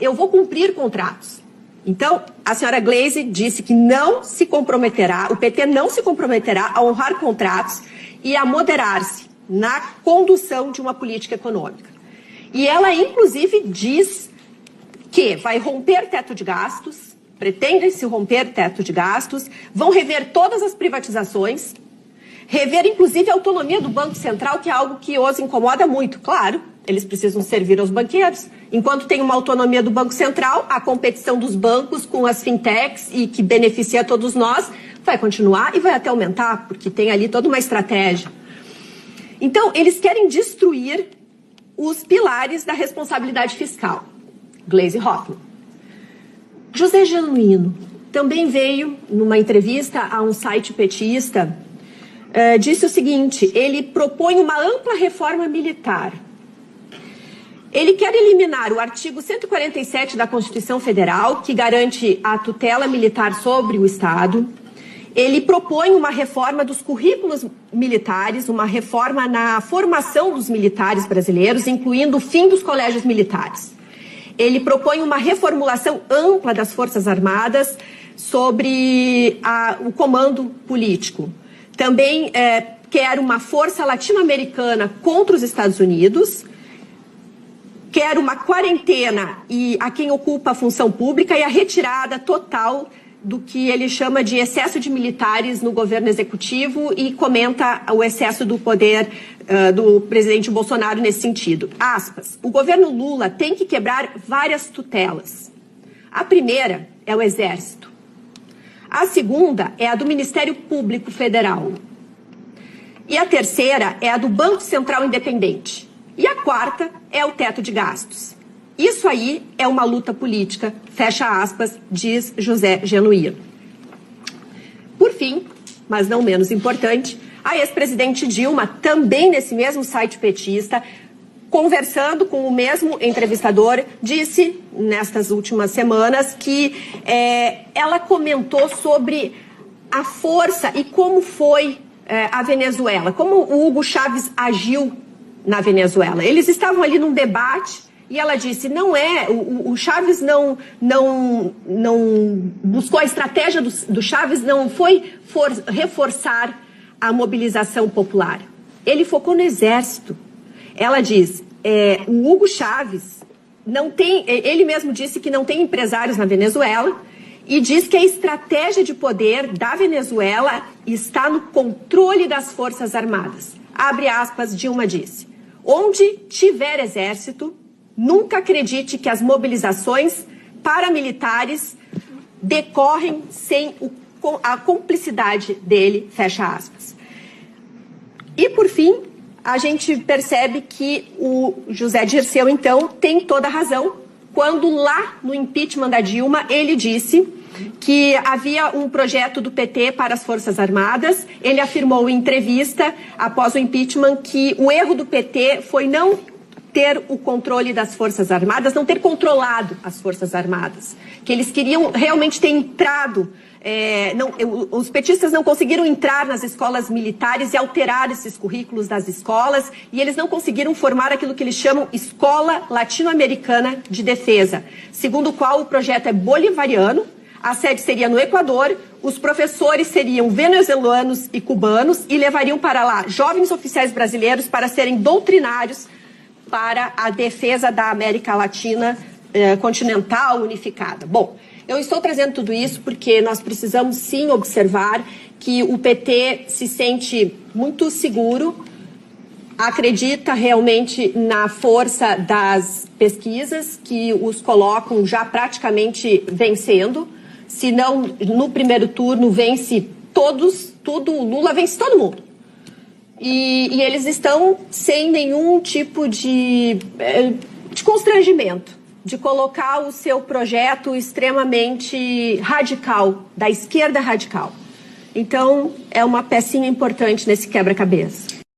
eu vou cumprir contratos. Então, a senhora Glaze disse que não se comprometerá, o PT não se comprometerá a honrar contratos e a moderar-se na condução de uma política econômica. E ela, inclusive, diz que vai romper teto de gastos, pretende-se romper teto de gastos, vão rever todas as privatizações, rever, inclusive, a autonomia do Banco Central, que é algo que os incomoda muito. Claro, eles precisam servir aos banqueiros. Enquanto tem uma autonomia do Banco Central, a competição dos bancos com as fintechs e que beneficia todos nós vai continuar e vai até aumentar, porque tem ali toda uma estratégia. Então, eles querem destruir os pilares da responsabilidade fiscal. Glaze Hoffmann. José Genuíno também veio, numa entrevista a um site petista, disse o seguinte: ele propõe uma ampla reforma militar. Ele quer eliminar o artigo 147 da Constituição Federal, que garante a tutela militar sobre o Estado. Ele propõe uma reforma dos currículos militares, uma reforma na formação dos militares brasileiros, incluindo o fim dos colégios militares. Ele propõe uma reformulação ampla das Forças Armadas sobre o comando político. Também quer uma força latino-americana contra os Estados Unidos, quer uma quarentena a quem ocupa a função pública e a retirada total do que ele chama de excesso de militares no governo executivo e comenta o excesso do poder do presidente Bolsonaro nesse sentido. Aspas, o governo Lula tem que quebrar várias tutelas. A primeira é o Exército. A segunda é a do Ministério Público Federal. E a terceira é a do Banco Central Independente. E a quarta é o teto de gastos. Isso aí é uma luta política, fecha aspas, diz José Genuíno. Por fim, mas não menos importante, a ex-presidente Dilma, também nesse mesmo site petista, conversando com o mesmo entrevistador, disse, nestas últimas semanas, que ela comentou sobre a força e como foi a Venezuela, como o Hugo Chávez agiu na Venezuela. Eles estavam ali num debate e ela disse, o Chávez não buscou a estratégia do Chávez, não foi reforçar a mobilização popular. Ele focou no Exército. Ela diz, o Hugo Chávez não tem, ele mesmo disse que não tem empresários na Venezuela e diz que a estratégia de poder da Venezuela está no controle das Forças Armadas. Abre aspas, Dilma disse, onde tiver exército, nunca acredite que as mobilizações paramilitares decorrem sem a cumplicidade dele, fecha aspas. E, por fim, a gente percebe que o José Dirceu, então, tem toda a razão, quando lá no impeachment da Dilma, ele disse que havia um projeto do PT para as Forças Armadas. Ele afirmou em entrevista, após o impeachment, que o erro do PT foi não ter o controle das Forças Armadas, não ter controlado as Forças Armadas, que eles queriam realmente ter entrado, os petistas não conseguiram entrar nas escolas militares e alterar esses currículos das escolas, e eles não conseguiram formar aquilo que eles chamam Escola Latino-Americana de Defesa, segundo o qual o projeto é bolivariano, a sede seria no Equador, os professores seriam venezuelanos e cubanos e levariam para lá jovens oficiais brasileiros para serem doutrinários para a defesa da América Latina continental unificada. Bom, eu estou trazendo tudo isso porque nós precisamos sim observar que o PT se sente muito seguro, acredita realmente na força das pesquisas que os colocam já praticamente vencendo, se não no primeiro turno vence tudo, o Lula vence todo mundo. E eles estão sem nenhum tipo de constrangimento de colocar o seu projeto extremamente radical, da esquerda radical. Então, é uma pecinha importante nesse quebra-cabeça.